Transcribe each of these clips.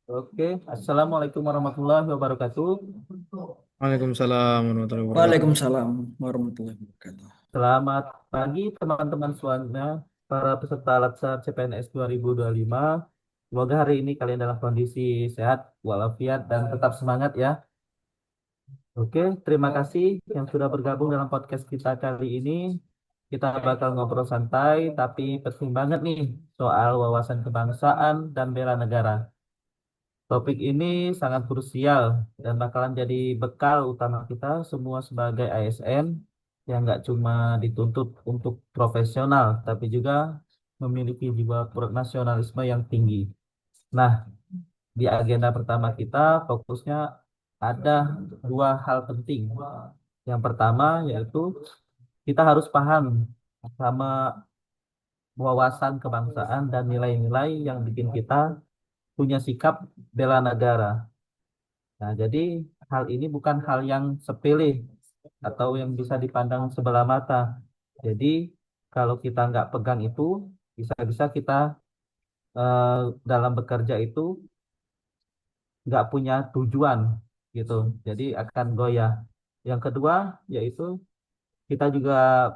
Oke, Assalamualaikum warahmatullahi wabarakatuh. Waalaikumsalam warahmatullahi wabarakatuh. Waalaikumsalam warahmatullahi wabarakatuh. Selamat pagi teman-teman semuanya, para peserta Latsar CPNS 2025. Semoga hari ini kalian dalam kondisi sehat, walafiat, dan tetap semangat ya. Oke, terima kasih yang sudah bergabung dalam podcast kita kali ini. Kita bakal ngobrol santai, tapi penting banget nih soal wawasan kebangsaan dan bela negara. Topik ini sangat krusial dan bakalan jadi bekal utama kita semua sebagai ASN yang nggak cuma dituntut untuk profesional, tapi juga memiliki jiwa nasionalisme yang tinggi. Nah, di agenda pertama kita fokusnya ada dua hal penting. Yang pertama yaitu kita harus paham sama wawasan kebangsaan dan nilai-nilai yang bikin kita punya sikap bela negara. Nah, jadi hal ini bukan hal yang sepele atau yang bisa dipandang sebelah mata. Jadi kalau kita nggak pegang itu, bisa-bisa kita eh, dalam bekerja itu nggak punya tujuan gitu. Jadi akan goyah. Yang kedua yaitu kita juga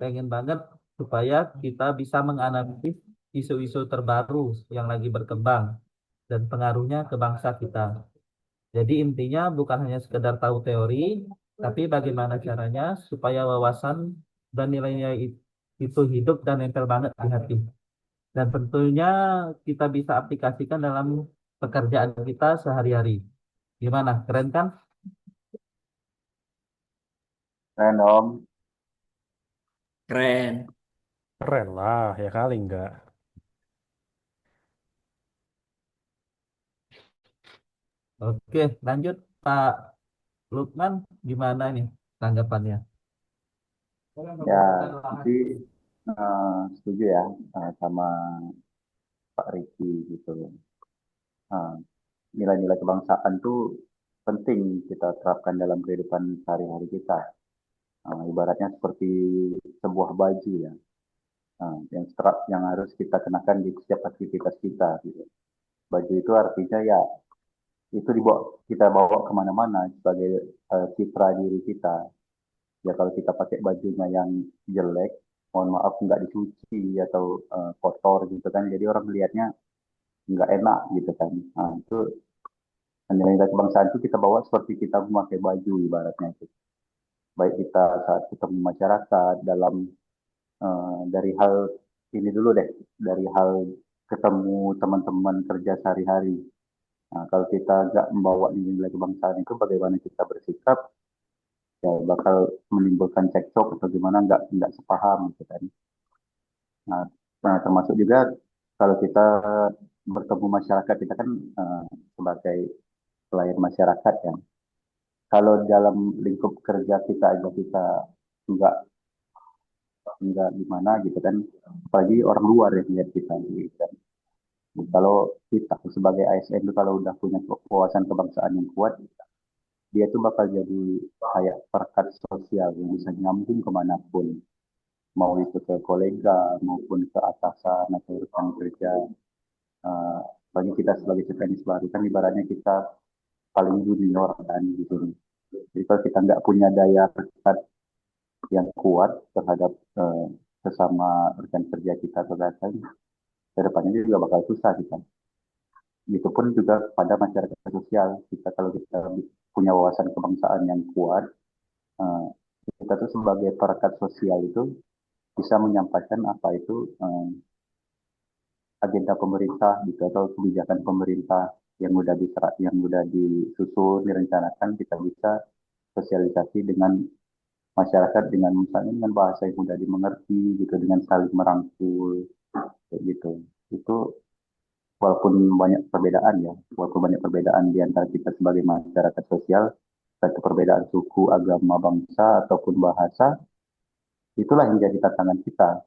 pengen banget supaya kita bisa menganalisis isu-isu terbaru yang lagi berkembang dan pengaruhnya ke bangsa kita. Jadi intinya bukan hanya sekedar tahu teori, tapi bagaimana caranya supaya wawasan dan nilai-nilai itu hidup dan nempel banget di hati. Dan tentunya kita bisa aplikasikan dalam pekerjaan kita sehari-hari. Gimana? Keren kan? Keren Om. Keren. Keren lah, ya kali enggak. Oke, lanjut Pak Lukman. Gimana nih tanggapannya? Ya, jadi setuju ya sama Pak Riki gitu. Eh, Nilai-nilai kebangsaan tuh penting kita terapkan dalam kehidupan sehari-hari kita. Ibaratnya seperti sebuah baju ya, yang harus kita kenakan di setiap aktivitas kita gitu. Baju itu artinya ya itu kita bawa kemana-mana sebagai citra diri kita. Ya kalau kita pakai bajunya yang jelek, mohon maaf nggak dicuci atau kotor gitu kan, jadi orang melihatnya nggak enak gitu kan. Nah, itu nilai-nilai kebangsaan itu kita bawa seperti kita memakai baju ibaratnya itu. Baik kita saat ketemu masyarakat dalam dari hal ini dulu deh, dari hal ketemu teman-teman kerja sehari-hari. Nah, kalau kita nggak membawa nilai kebangsaan itu, bagaimana kita bersikap, ya bakal menimbulkan cekcok atau gimana nggak sepaham gitu kan. Nah, termasuk juga kalau kita bertemu masyarakat, kita kan eh, sebagai pelayan masyarakat ya. Kalau dalam lingkup kerja kita aja kita nggak nggak gimana gitu kan, apalagi orang luar yang lihat kita gitu kan. Kalau kita sebagai ASN itu kalau udah punya wawasan kebangsaan yang kuat, dia tuh bakal jadi kayak perekat sosial yang bisa nyambung kemanapun, mau itu ke kolega maupun ke atasan atau rekan kerja. Eh, Bagi kita sebagai CPNS baru kan ibaratnya kita paling junior kan di sini. Jadi kalau kita nggak punya daya rekat yang kuat terhadap sesama rekan kerja kita atau rekan, ke depannya juga bakal susah kita. Itu pun juga pada masyarakat sosial. Kita kalau kita punya wawasan kebangsaan yang kuat, eh, kita tuh sebagai perekat sosial itu bisa menyampaikan apa itu agenda pemerintah gitu atau kebijakan pemerintah yang udah disusun direncanakan, kita bisa sosialisasi dengan masyarakat dengan misalnya dengan bahasa yang mudah dimengerti gitu, dengan saling merangkul kayak gitu. Itu walaupun banyak perbedaan ya, walaupun banyak perbedaan di antara kita sebagai masyarakat sosial, satu perbedaan suku, agama, bangsa ataupun bahasa, itulah yang jadi tantangan kita.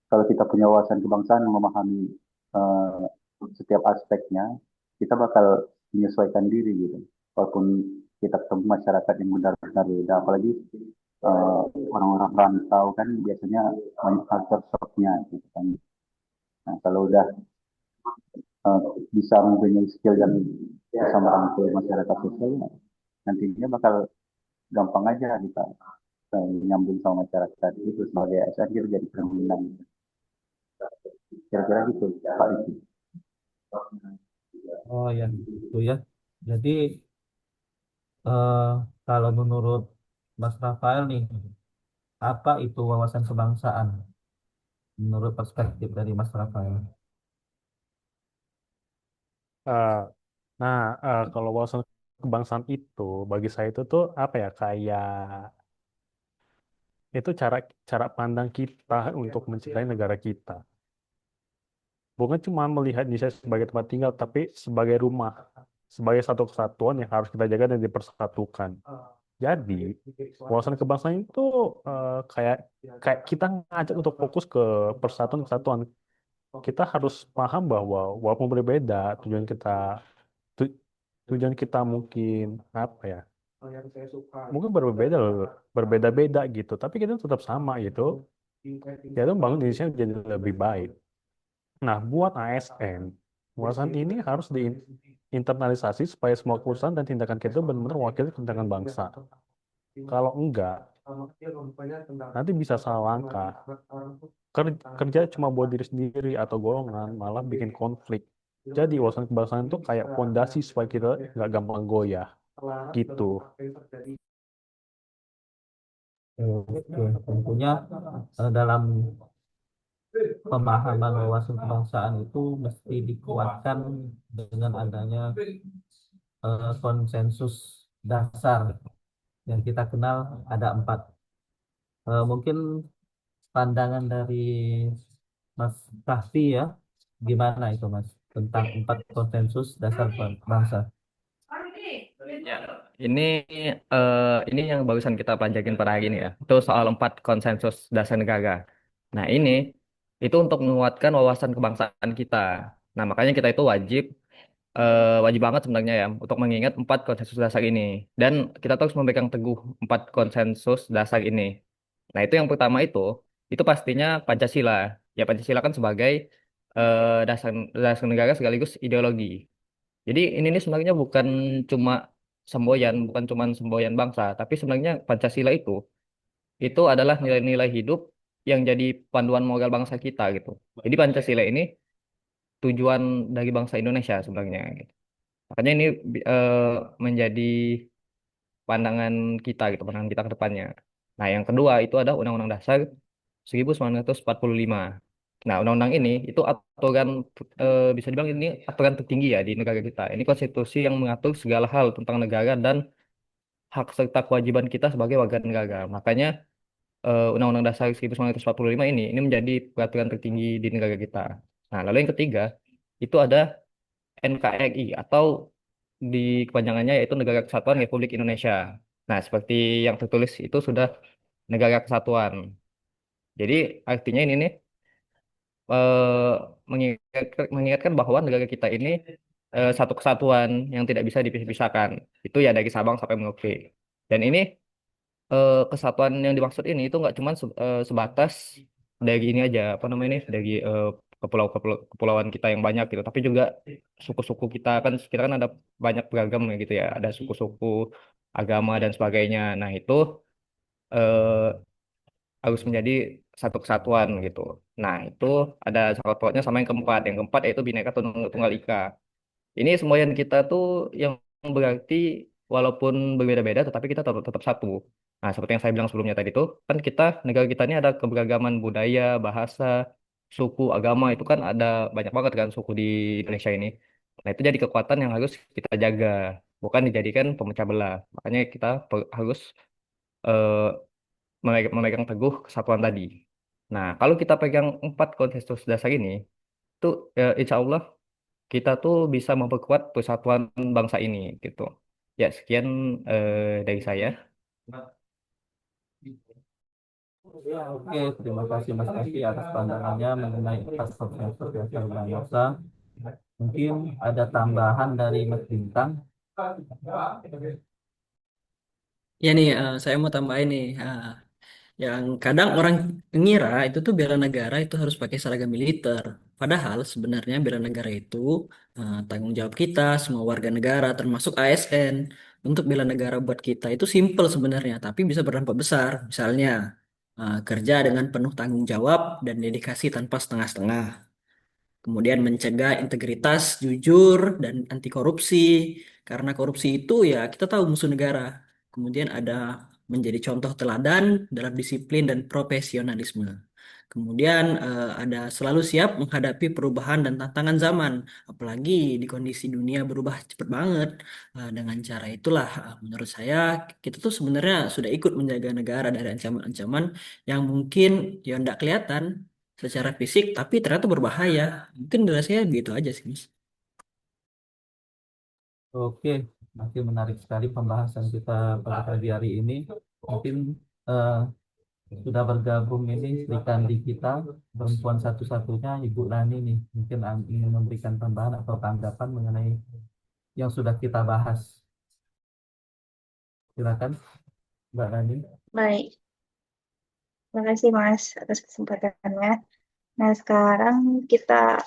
Kalau kita punya wawasan kebangsaan memahami eh, setiap aspeknya, kita bakal menyesuaikan diri gitu. Walaupun kita ketemu masyarakat yang benar-benar beda, apalagi eh, orang-orang rantau kan biasanya banyak culture shocknya gitu kan. Nah, kalau udah eh, bisa mempunyai skill yang bisa merangkul masyarakat sosial, nantinya bakal gampang aja kita nyambung sama masyarakat itu sebagai ASN kita jadi cerminan. Kira-kira gitu Pak Riki. Oh ya, itu ya. Jadi eh, kalau menurut Mas Rafael nih, apa itu wawasan kebangsaan? Menurut perspektif dari Mas Rafael. Eh, nah, kalau wawasan kebangsaan itu bagi saya itu tuh apa ya, kayak itu cara cara pandang kita untuk mencintai negara kita. Bukan cuma melihat Indonesia sebagai tempat tinggal, tapi sebagai rumah, sebagai satu kesatuan yang harus kita jaga dan dipersatukan. Jadi, wawasan kebangsaan itu kayak kayak kita ngajak untuk fokus ke persatuan kesatuan. Kita harus paham bahwa walaupun berbeda, tu- tujuan kita mungkin apa ya? Mungkin berbeda-beda gitu, tapi kita tetap sama gitu. Yaitu membangun Indonesia menjadi lebih baik. Nah, buat ASN, wawasan ini harus diinternalisasi supaya semua keputusan dan tindakan kita benar-benar mewakili kepentingan bangsa. Kalau enggak, nanti bisa salah langkah. Kerja cuma buat diri sendiri atau golongan, malah bikin konflik. Jadi, wawasan kebangsaan itu kayak fondasi supaya kita nggak gampang goyah. Gitu. Oke, tentunya dalam pemahaman wawasan kebangsaan itu mesti dikuatkan dengan adanya konsensus dasar yang kita kenal ada empat. Mungkin pandangan dari Mas Kahfi ya, gimana itu Mas tentang empat konsensus dasar bangsa? Ya, ini ini yang barusan kita pelajarin pada hari ini ya. Itu soal empat konsensus dasar negara. Nah, ini itu untuk menguatkan wawasan kebangsaan kita. Nah, makanya kita itu wajib banget sebenarnya ya untuk mengingat empat konsensus dasar ini. Dan kita terus memegang teguh empat konsensus dasar ini. Nah, itu yang pertama itu pastinya Pancasila. Ya, Pancasila kan sebagai dasar dasar negara sekaligus ideologi. Jadi ini nih sebenarnya bukan cuma semboyan bangsa, tapi sebenarnya Pancasila itu adalah nilai-nilai hidup yang jadi panduan moral bangsa kita gitu. Jadi Pancasila ini tujuan dari bangsa Indonesia sebenarnya gitu. Makanya ini eh, menjadi pandangan kita ke depannya. Nah, yang kedua itu ada Undang-Undang Dasar 1945. Nah, undang-undang ini itu aturan bisa dibilang ini aturan tertinggi ya di negara kita. Ini konstitusi yang mengatur segala hal tentang negara dan hak serta kewajiban kita sebagai warga negara. Makanya Undang-Undang Dasar 1945 ini menjadi peraturan tertinggi di negara kita. Nah, lalu yang ketiga itu ada NKRI atau di kepanjangannya yaitu Negara Kesatuan Republik Indonesia. Nah, seperti yang tertulis itu sudah negara kesatuan. Jadi artinya ini nih mengingatkan bahwa negara kita ini satu kesatuan yang tidak bisa dipisah-pisahkan. Itu ya dari Sabang sampai Merauke. Dan ini kesatuan yang dimaksud ini itu nggak cuma sebatas dari ini aja, apa namanya ini, dari kepulauan kita yang banyak gitu, tapi juga suku-suku kita kan ada banyak beragam ya gitu ya, ada suku-suku, agama dan sebagainya. Nah, itu eh, harus menjadi satu kesatuan gitu. Nah, itu ada sangkut pautnya sama yang keempat. Yang keempat yaitu Bhinneka Tunggal Ika. Ini semboyan kita tuh yang berarti walaupun berbeda-beda tetapi kita tetap, tetap satu. Nah, seperti yang saya bilang sebelumnya tadi tuh, kan negara kita ini ada keberagaman budaya, bahasa, suku, agama, itu kan ada banyak banget kan suku di Indonesia ini. Nah, itu jadi kekuatan yang harus kita jaga, bukan dijadikan pemecah belah. Makanya kita harus eh, memegang teguh kesatuan tadi. Nah, kalau kita pegang empat konsensus dasar ini, tuh insya Allah kita tuh bisa memperkuat persatuan bangsa ini gitu. Ya, sekian dari saya. Ya, oke, terima kasih Mas Kahfi atas pandangannya mengenai empat konsensus dasar bangsa. Mungkin ada tambahan dari Mas Bintang. Ya nih, saya mau tambahin nih. Yang kadang orang ngira itu tuh bela negara itu harus pakai seragam militer. Padahal sebenarnya bela negara itu tanggung jawab kita, semua warga negara, termasuk ASN. Untuk bela negara buat kita itu simple sebenarnya, tapi bisa berdampak besar. Misalnya, kerja dengan penuh tanggung jawab dan dedikasi tanpa setengah-setengah. Kemudian mencegah integritas, jujur, dan anti korupsi. Karena korupsi itu ya kita tahu musuh negara. Kemudian ada menjadi contoh teladan dalam disiplin dan profesionalisme. Kemudian ada selalu siap menghadapi perubahan dan tantangan zaman. Apalagi di kondisi dunia berubah cepat banget. Dengan cara itulah menurut saya kita tuh sebenarnya sudah ikut menjaga negara dari ancaman-ancaman yang mungkin ya tidak kelihatan secara fisik tapi ternyata berbahaya. Mungkin dari saya begitu aja sih, Mas. Oke, makin menarik sekali pembahasan kita pada pagi hari ini. Mungkin eh, sudah bergabung ini Sri Kandi kita, perempuan satu-satunya Ibu Nani nih. Mungkin ingin memberikan tambahan atau tanggapan mengenai yang sudah kita bahas. Silakan, Mbak Nani. Baik, terima kasih Mas atas kesempatannya. Nah, sekarang kita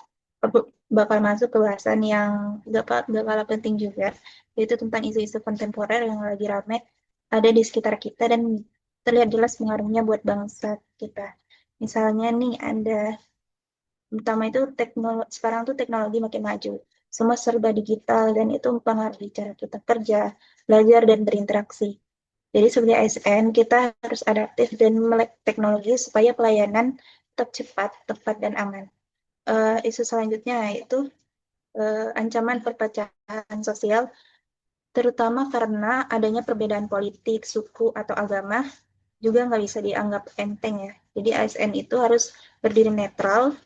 bakal masuk ke bahasan yang gak kalah penting juga, yaitu tentang isu-isu kontemporer yang lagi rame ada di sekitar kita dan terlihat jelas pengaruhnya buat bangsa kita. Misalnya nih, ada pertama itu teknologi, sekarang tuh teknologi makin maju. Semua serba digital dan itu mempengaruhi cara kita kerja, belajar, dan berinteraksi. Jadi sebagai ASN, kita harus adaptif dan melek teknologi supaya pelayanan tetap cepat, tepat, dan aman. Isu selanjutnya yaitu ancaman perpecahan sosial, terutama karena adanya perbedaan politik, suku, atau agama, juga nggak bisa dianggap enteng ya. Jadi ASN itu harus berdiri netral,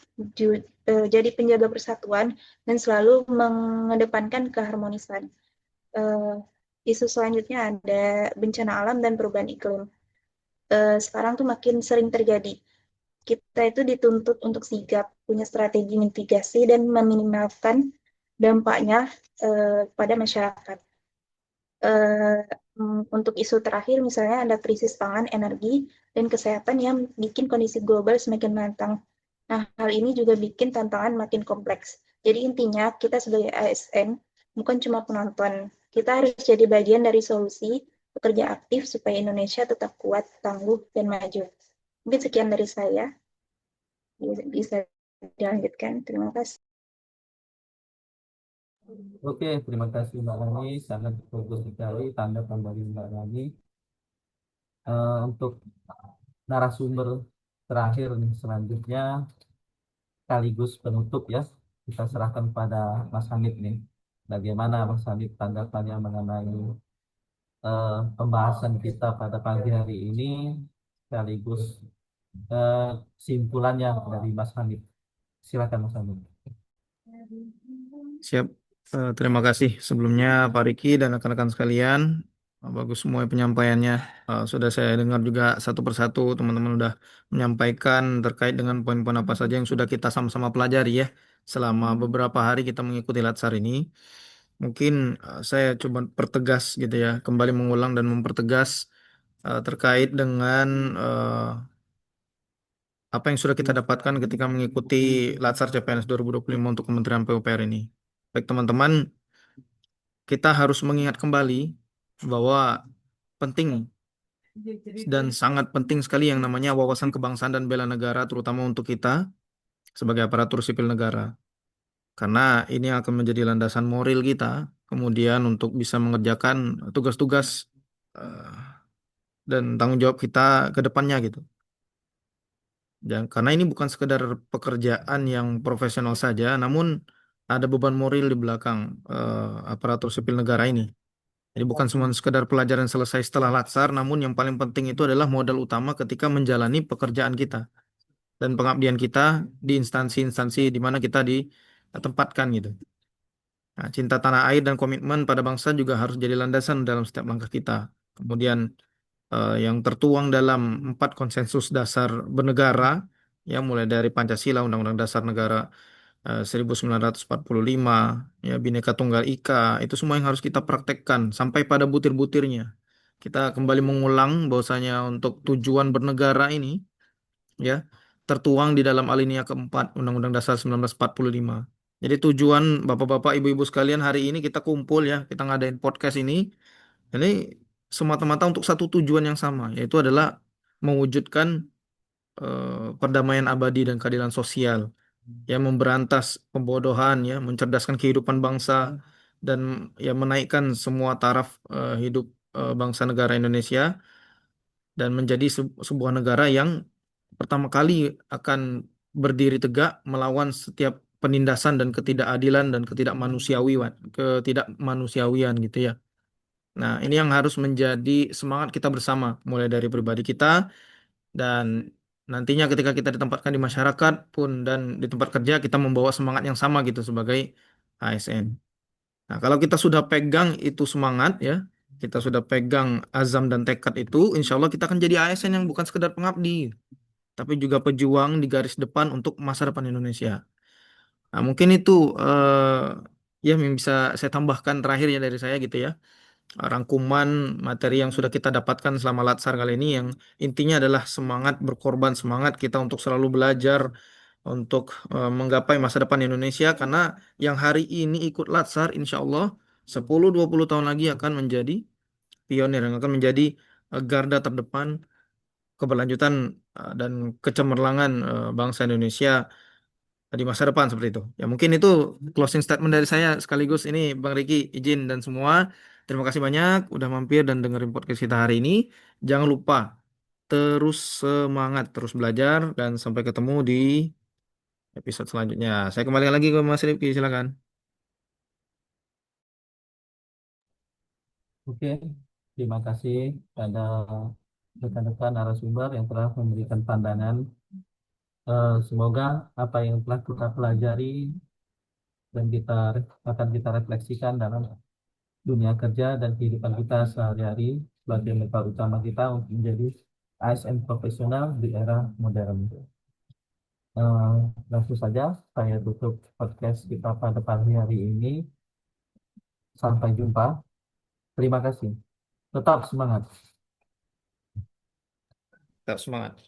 jadi penjaga persatuan, dan selalu mengedepankan keharmonisan. Isu selanjutnya ada bencana alam dan perubahan iklim. Sekarang tuh makin sering terjadi. Kita itu dituntut untuk sigap, punya strategi mitigasi dan meminimalkan dampaknya pada masyarakat. Untuk isu terakhir misalnya ada krisis pangan, energi, dan kesehatan yang bikin kondisi global semakin menantang. Nah, hal ini juga bikin tantangan makin kompleks. Jadi intinya kita sebagai ASN bukan cuma penonton, kita harus jadi bagian dari solusi, bekerja aktif supaya Indonesia tetap kuat, tangguh, dan maju. Mungkin sekian dari saya. Bisa dilanjutkan. Terima kasih. Oke, terima kasih Mbak Nani. Sangat bagus sekali tanggapan dari Mbak Nani. Untuk narasumber terakhir nih selanjutnya sekaligus penutup ya. Kita serahkan pada Mas Hamid nih. Bagaimana Mas Hamid tanggapannya mengenai pembahasan kita pada pagi hari ini sekaligus eh, kesimpulannya dari Mas Hamid. Silakan Mas Hamid. Siap. Terima kasih sebelumnya Pak Riki dan rekan-rekan sekalian. Bagus semua penyampaiannya. Sudah saya dengar juga satu persatu teman-teman sudah menyampaikan terkait dengan poin-poin apa saja yang sudah kita sama-sama pelajari ya selama beberapa hari kita mengikuti Latsar ini. Mungkin saya coba pertegas gitu ya, kembali mengulang dan mempertegas terkait dengan apa yang sudah kita dapatkan ketika mengikuti Latsar CPNS 2025 untuk Kementerian PUPR ini. Baik teman-teman, kita harus mengingat kembali bahwa penting dan sangat penting sekali yang namanya wawasan kebangsaan dan bela negara, terutama untuk kita sebagai aparatur sipil negara. Karena ini akan menjadi landasan moral kita, kemudian untuk bisa mengerjakan tugas-tugas eh, dan tanggung jawab kita ke depannya gitu. Dan karena ini bukan sekedar pekerjaan yang profesional saja, namun ada beban moral di belakang aparatur sipil negara ini. Jadi bukan cuma sekedar pelajaran selesai setelah latsar, namun yang paling penting itu adalah modal utama ketika menjalani pekerjaan kita dan pengabdian kita di instansi-instansi di mana kita ditempatkan gitu. Nah, cinta tanah air dan komitmen pada bangsa juga harus jadi landasan dalam setiap langkah kita. Kemudian yang tertuang dalam 4 konsensus dasar bernegara, ya mulai dari Pancasila, Undang-Undang Dasar Negara 1945, ya Bhinneka Tunggal Ika, itu semua yang harus kita praktekkan sampai pada butir-butirnya. Kita kembali mengulang bahwasanya untuk tujuan bernegara ini, ya tertuang di dalam alinea keempat Undang-Undang Dasar 1945. Jadi tujuan Bapak-bapak, Ibu-ibu sekalian hari ini kita kumpul ya, kita ngadain podcast ini. Ini semata-mata untuk satu tujuan yang sama, yaitu adalah mewujudkan perdamaian abadi dan keadilan sosial, ya memberantas pembodohan, ya mencerdaskan kehidupan bangsa dan ya menaikkan semua taraf hidup bangsa negara Indonesia dan menjadi sebuah negara yang pertama kali akan berdiri tegak melawan setiap penindasan dan ketidakadilan dan ketidakmanusiawian gitu ya. Nah, ini yang harus menjadi semangat kita bersama, mulai dari pribadi kita dan nantinya ketika kita ditempatkan di masyarakat pun dan di tempat kerja kita membawa semangat yang sama gitu sebagai ASN. Nah, kalau kita sudah pegang itu semangat ya, kita sudah pegang azam dan tekad itu, insya Allah kita akan jadi ASN yang bukan sekedar pengabdi, tapi juga pejuang di garis depan untuk masa depan Indonesia. Nah, mungkin itu ya yang bisa saya tambahkan terakhir ya dari saya gitu ya. Rangkuman materi yang sudah kita dapatkan selama Latsar kali ini yang intinya adalah semangat berkorban, semangat kita untuk selalu belajar untuk menggapai masa depan Indonesia karena yang hari ini ikut Latsar insya Allah 10-20 tahun lagi akan menjadi pionir yang akan menjadi garda terdepan keberlanjutan dan kecemerlangan bangsa Indonesia di masa depan seperti itu. Ya mungkin itu closing statement dari saya sekaligus ini Bang Riki izin dan semua. Terima kasih banyak udah mampir dan dengerin podcast kita hari ini. Jangan lupa terus semangat, terus belajar dan sampai ketemu di episode selanjutnya. Saya kembali lagi ke Mas Rifki, silakan. Oke, terima kasih pada rekan-rekan narasumber yang telah memberikan pandangan. Semoga apa yang telah kita pelajari dan akan kita refleksikan dalam dunia kerja dan kehidupan kita sehari-hari sebagai bekal utama kita untuk menjadi ASN profesional di era modern. Eh, Langsung saja saya tutup podcast kita pada pagi hari ini. Sampai jumpa. Terima kasih. Tetap semangat. Tetap semangat.